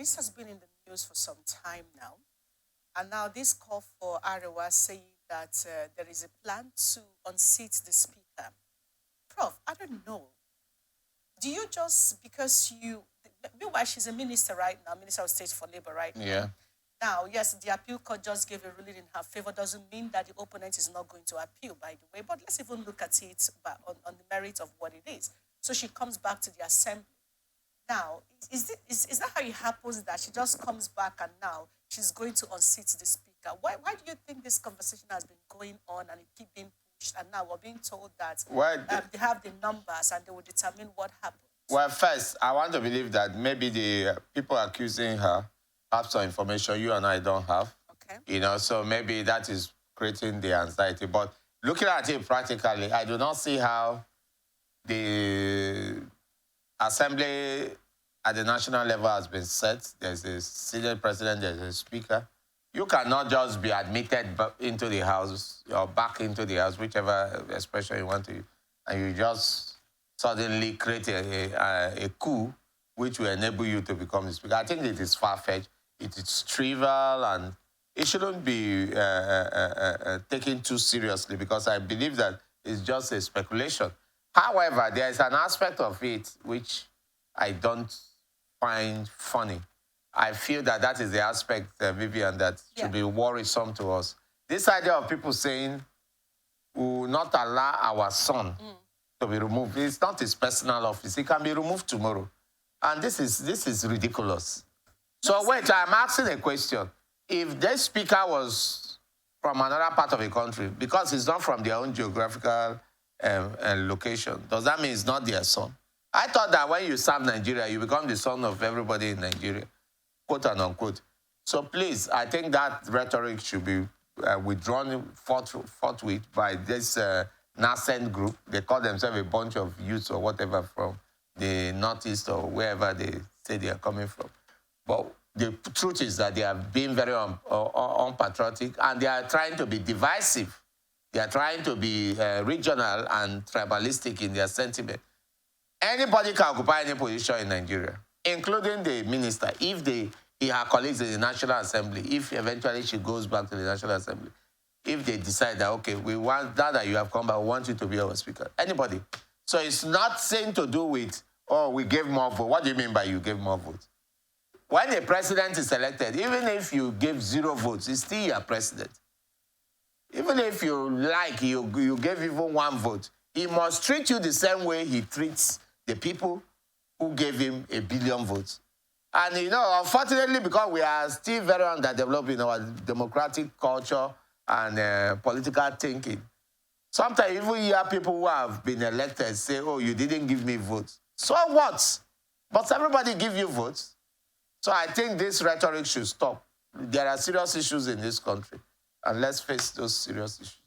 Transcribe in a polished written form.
this has been in the news for some time now. And now this call for Arewa saying that there is a plan to unseat the speaker. Prof, I don't know. Do you just, because you, meanwhile, she's a minister right now, Minister of State for Labor right now. Yeah. Now, yes, the appeal court just gave a ruling in her favor. Doesn't mean that the opponent is not going to appeal, by the way. But let's even look at it on the merit of what it is. So she comes back to the assembly. Now, is that how it happens that she just comes back and now she's going to unseat the speaker? Why do you think this conversation has been going on and it keeps being pushed and now we're being told that they have the numbers and they will determine what happens? Well, first, I want to believe that maybe the people accusing her have some information you and I don't have. Okay. You know, so maybe that is creating the anxiety. But looking at it practically, I do not see how the assembly at the national level has been set. There's a Senate president, there's a speaker. You cannot just be admitted into the house or back into the house, whichever expression you want to use, and you just suddenly create a coup which will enable you to become the speaker. I think it is far-fetched, it is trivial, and it shouldn't be taken too seriously because I believe that it's just a speculation. However, there is an aspect of it which I don't find funny. I feel that that is the aspect, Vivian, that should be worrisome to us. This idea of people saying, we will not allow our son to be removed. It's not his personal office. He can be removed tomorrow. And this is ridiculous. So wait, I'm asking a question. If this speaker was from another part of the country, because he's not from their own geographical location, does that mean it's not their son? I thought that when you serve Nigeria, you become the son of everybody in Nigeria, quote and unquote. So please, I think that rhetoric should be withdrawn forthwith by this nascent group. They call themselves a bunch of youths or whatever from the Northeast or wherever they say they are coming from. But the truth is that they are being very unpatriotic and they are trying to be divisive. They are trying to be regional and tribalistic in their sentiment. Anybody can occupy any position in Nigeria, including the minister, if her colleagues in the National Assembly, if eventually she goes back to the National Assembly, if they decide that, okay, we want, now that you have come back, we want you to be our speaker. Anybody. So it's nothing to do with, oh, we gave more votes. What do you mean by you gave more votes? When a president is elected, even if you give 0 votes, he's still your president. Even if you gave even 1 vote, he must treat you the same way he treats the people who gave him 1 billion votes. And, you know, unfortunately, because we are still very underdeveloped in our democratic culture and political thinking, sometimes even you hear people who have been elected say, oh, you didn't give me votes. So what? But everybody give you votes. So I think this rhetoric should stop. There are serious issues in this country, and let's face those serious issues.